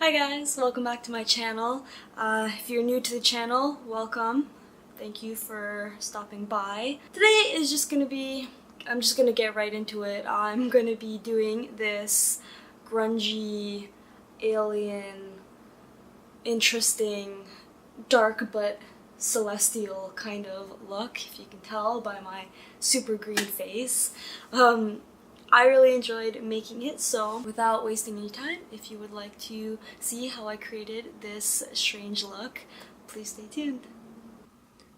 Hi guys, welcome back to my channel. If you're new to the channel, welcome. Thank you for stopping by. Today is just gonna be, I'm just gonna get right into it. I'm gonna be doing this grungy, alien, interesting, dark but celestial kind of look, if you can tell by my super green face. I really enjoyed making it, so without wasting any time, if you would like to see how I created this strange look, please stay tuned.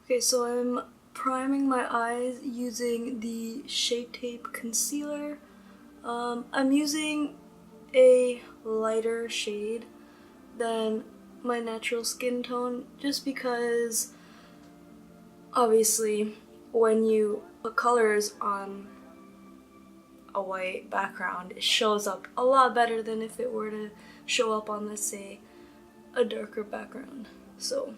Okay, so I'm priming my eyes using the Shape Tape Concealer. I'm using a lighter shade than my natural skin tone just because obviously when you put colors on a white background, it shows up a lot better than if it were to show up on, let's say, a darker background. So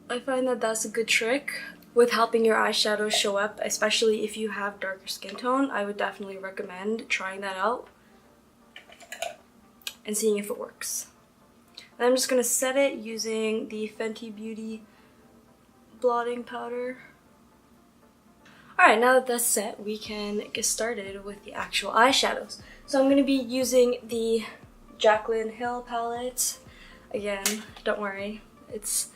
I find that that's a good trick with helping your eyeshadows show up, especially if you have darker skin tone. I would definitely recommend trying that out and seeing if it works. And I'm just gonna set it using the Fenty Beauty blotting powder. Alright, now that that's set, we can get started with the actual eyeshadows. So I'm going to be using the Jaclyn Hill palette. Again, don't worry, it's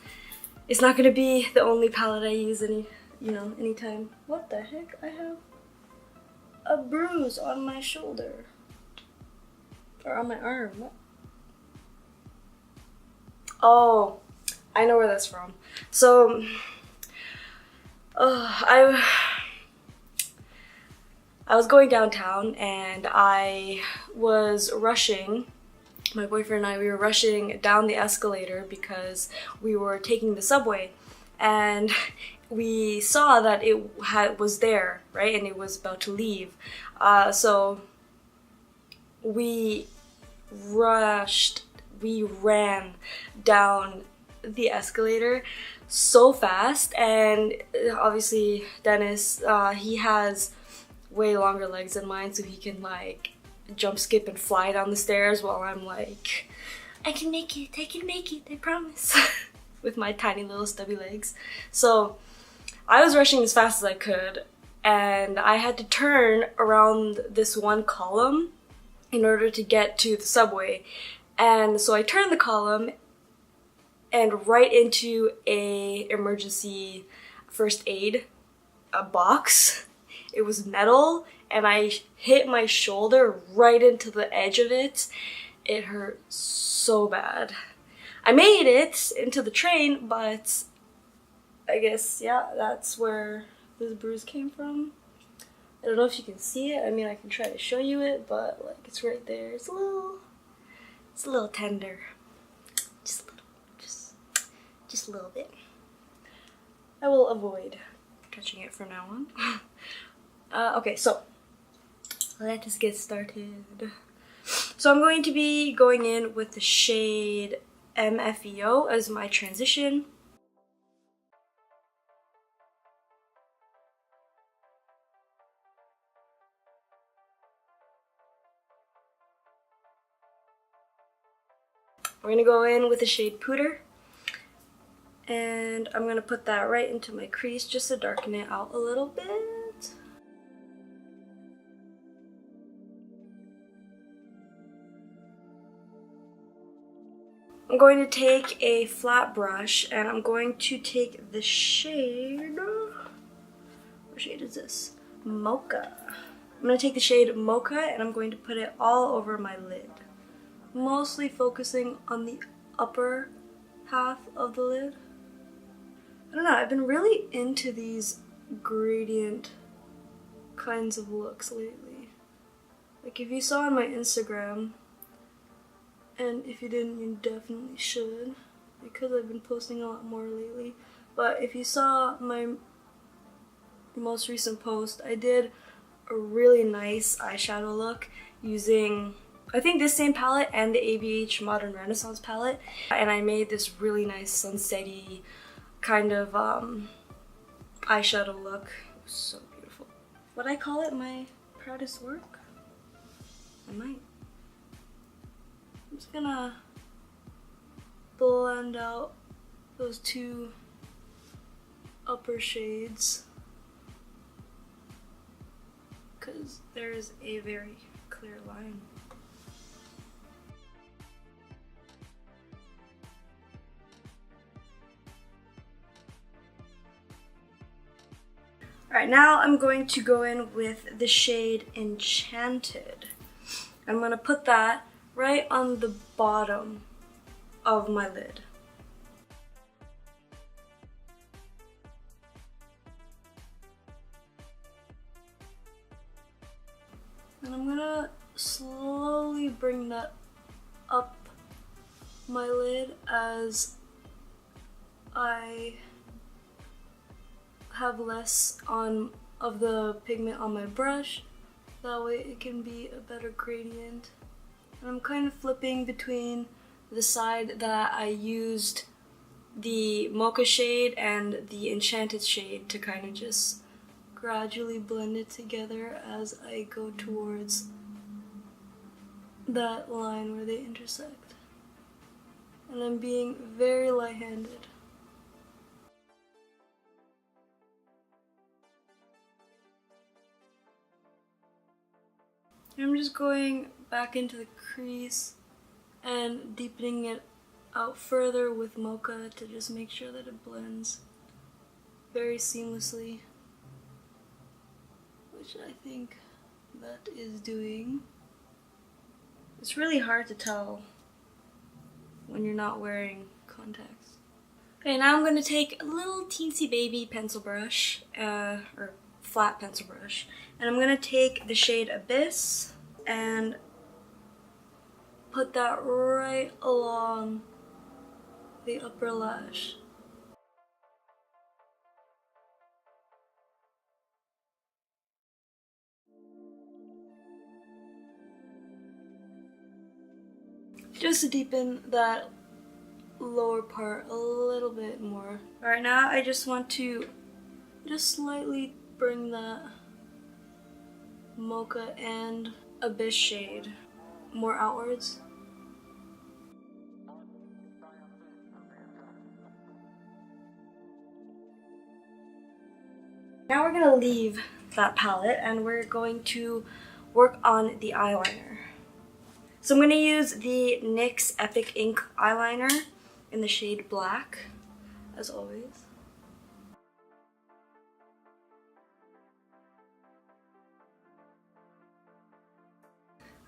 not going to be the only palette I use anytime. What the heck? I have a bruise on my shoulder. Or on my arm. What? Oh, I know where that's from. So, I was going downtown and I was rushing, my boyfriend and I, we were rushing down the escalator because we were taking the subway, and we saw that it was there, right, and it was about to leave. So we ran down the escalator so fast, and obviously Dennis, he has way longer legs than mine, so he can like jump, skip, and fly down the stairs while I'm like, I can make it, I promise, with my tiny little stubby legs. So I was rushing as fast as I could, and I had to turn around this one column in order to get to the subway. And so I turned the column and right into a emergency first aid box. It was metal, and I hit my shoulder right into the edge of it. It hurt so bad. I made it into the train, but I guess, yeah, that's where this bruise came from. I don't know if you can see it. I mean, I can try to show you it, but like, it's right there. It's a little tender. Just a little bit. I will avoid touching it from now on. Okay, so let us get started. So I'm going to be going in with the shade MFEO as my transition. We're going to go in with the shade Pooter. And I'm going to put that right into my crease just to darken it out a little bit. I'm going to take a flat brush and I'm going to take the shade, what shade is this? Mocha. I'm going to take the shade Mocha and I'm going to put it all over my lid. Mostly focusing on the upper half of the lid. I don't know, I've been really into these gradient kinds of looks lately. Like if you saw on my Instagram, and if you didn't, you definitely should, because I've been posting a lot more lately. But if you saw my most recent post, I did a really nice eyeshadow look using, I think, this same palette and the ABH Modern Renaissance palette. And I made this really nice sunset-y kind of eyeshadow look. It was so beautiful. Would I call it my proudest work? I might. I'm just gonna blend out those two upper shades because there's a very clear line. Alright, now I'm going to go in with the shade Enchanted. I'm going to put that right on the bottom of my lid. And I'm going to slowly bring that up my lid as I have less of the pigment on my brush. That way it can be a better gradient. And I'm kind of flipping between the side that I used the mocha shade and the Enchanted shade to kind of just gradually blend it together as I go towards that line where they intersect. And I'm being very light-handed. I'm just going back into the crease and deepening it out further with mocha to just make sure that it blends very seamlessly, which I think that is doing. It's really hard to tell when you're not wearing contacts. Okay, now I'm going to take a little teensy baby pencil brush, or flat pencil brush, and I'm going to take the shade Abyss and put that right along the upper lash. Just to deepen that lower part a little bit more. Alright, now I just want to just slightly bring that mocha and Abyss shade more outwards. Now we're gonna leave that palette and we're going to work on the eyeliner. So I'm gonna use the NYX Epic Ink Eyeliner in the shade Black, as always.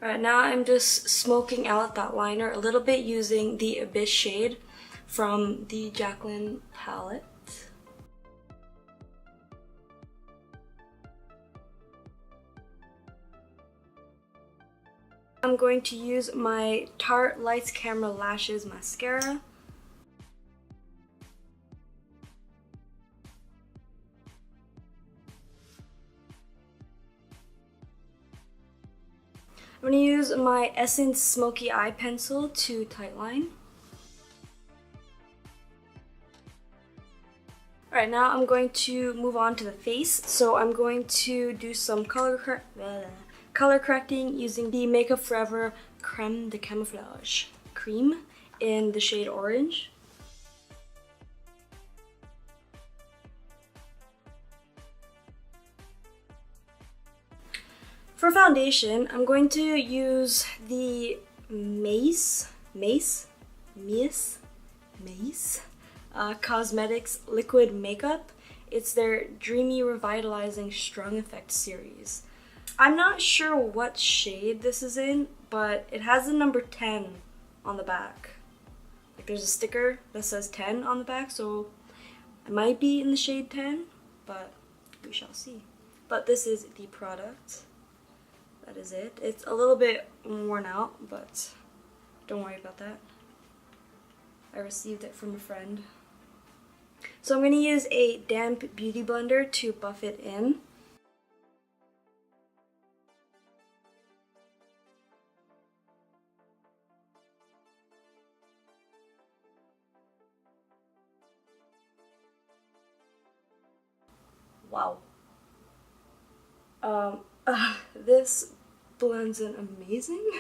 Alright, now I'm just smoking out that liner a little bit using the Abyss shade from the Jaclyn palette. I'm going to use my Tarte Lights Camera Lashes mascara. I'm going to use my Essence Smoky Eye Pencil to tightline. Alright, now I'm going to move on to the face. So I'm going to do some color correcting using the Makeup Forever Creme de Camouflage cream in the shade Orange. For foundation, I'm going to use the Meis Cosmetics Liquid Makeup. It's their Dreamy Revitalizing Strong Effect series. I'm not sure what shade this is in, but it has the number 10 on the back. Like there's a sticker that says 10 on the back, so it might be in the shade 10, but we shall see. But this is the product. That is it. It's a little bit worn out, but don't worry about that. I received it from a friend. So I'm going to use a damp beauty blender to buff it in. Wow. This blends in amazing.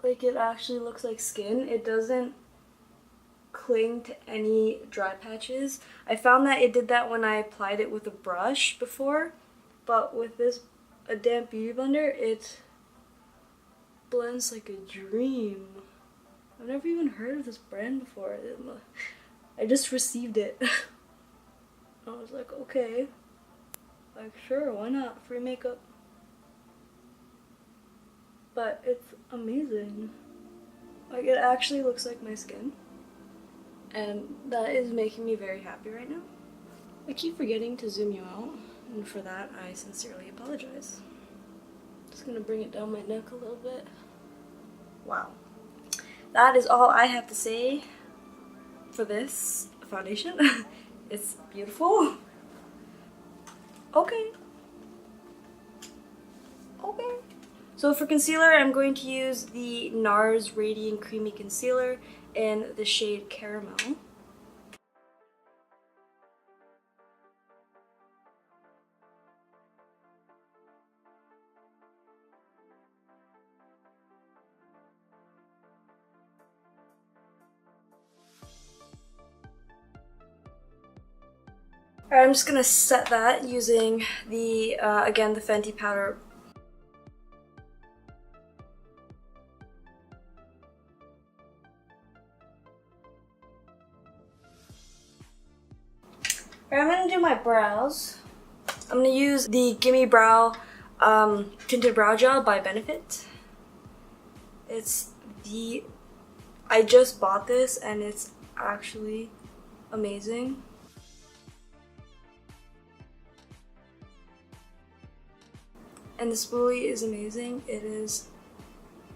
Like, it actually looks like skin. It doesn't cling to any dry patches. I found that it did that when I applied it with a brush before, but with this a damp beauty blender, it blends like a dream. I've never even heard of this brand before. I just received it. I was like, okay, like sure, why not? Free makeup. But it's amazing. Like, it actually looks like my skin. And that is making me very happy right now. I keep forgetting to zoom you out, and for that I sincerely apologize. Just gonna bring it down my neck a little bit. Wow. That is all I have to say for this foundation. It's beautiful. Okay. Okay. So for concealer, I'm going to use the NARS Radiant Creamy Concealer in the shade Caramel. Alright, I'm just gonna set that using the, again, the Fenty powder. Alright, I'm gonna do my brows. I'm gonna use the Gimme Brow Tinted Brow Gel by Benefit. I just bought this and it's actually amazing. And the spoolie is amazing. It is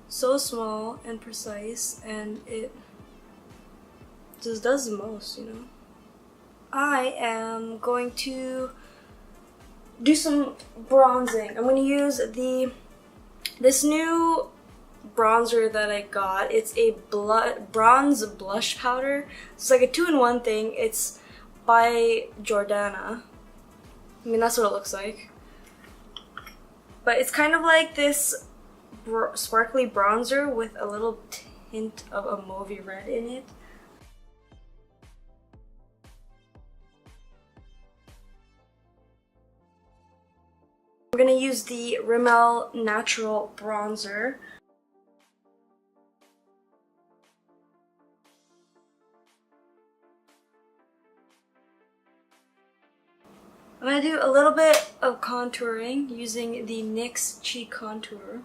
so small and precise, and it just does the most, you know. I am going to do some bronzing. I'm going to use this new bronzer that I got. It's a bronze blush powder. It's like a 2-in-1 thing. It's by Jordana. I mean, that's what it looks like. But it's kind of like this sparkly bronzer with a little hint of a mauvey red in it. I'm going to use the Rimmel Natural Bronzer. I'm going to do a little bit of contouring using the NYX Cheek Contour.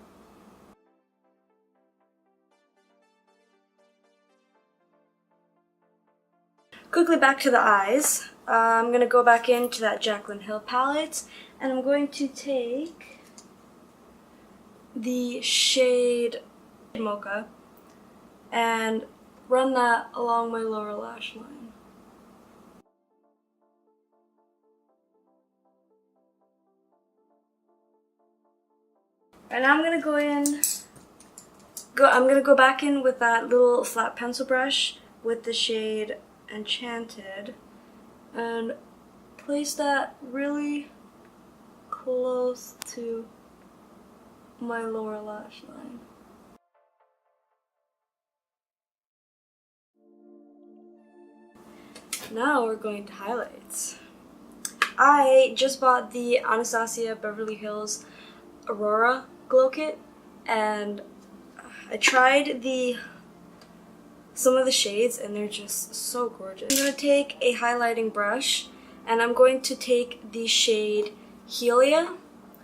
Quickly back to the eyes. I'm going to go back into that Jaclyn Hill palette, and I'm going to take the shade Mocha and run that along my lower lash line. And now I'm gonna go back in with that little flat pencil brush with the shade Enchanted and place that really close to my lower lash line. Now we're going to highlights. I just bought the Anastasia Beverly Hills Aurora Glow Kit, and I tried some of the shades and they're just so gorgeous. I'm going to take a highlighting brush and I'm going to take the shade Heyooo,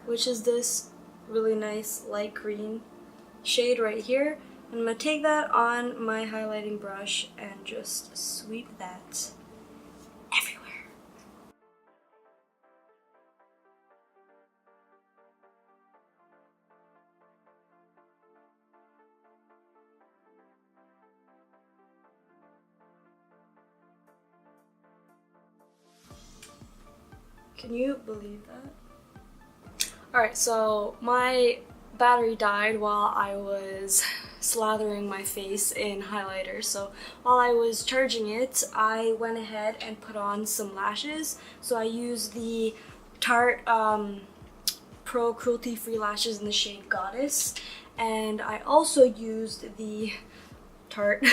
which is this really nice light green shade right here. I'm going to take that on my highlighting brush and just sweep that everywhere. Can you believe that? Alright, so my battery died while I was slathering my face in highlighter. So while I was charging it, I went ahead and put on some lashes. So I used the Tarte Pro Cruelty Free Lashes in the shade Goddess. And I also used the Tarte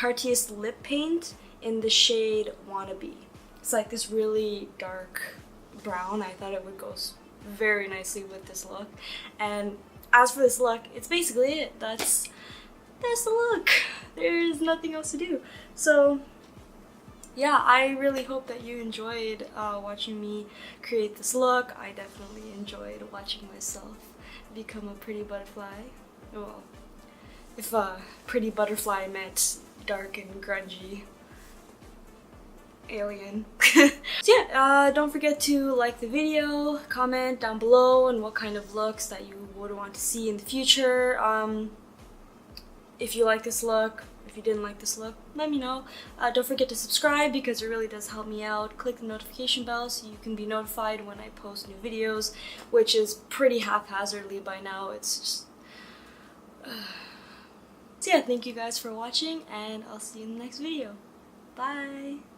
Tarteist lip paint in the shade Wannabe. It's like this really dark brown. I thought it would go very nicely with this look. And as for this look, it's basically it. That's the look. There's nothing else to do. So yeah, I really hope that you enjoyed watching me create this look. I definitely enjoyed watching myself become a pretty butterfly. Well, if pretty butterfly meant dark and grungy alien. So yeah, don't forget to like the video, comment down below on what kind of looks that you would want to see in the future. If you like this look, if you didn't like this look, let me know. Don't forget to subscribe because it really does help me out. Click the notification bell so you can be notified when I post new videos, which is pretty haphazardly by now. It's just... So yeah, thank you guys for watching, and I'll see you in the next video. Bye!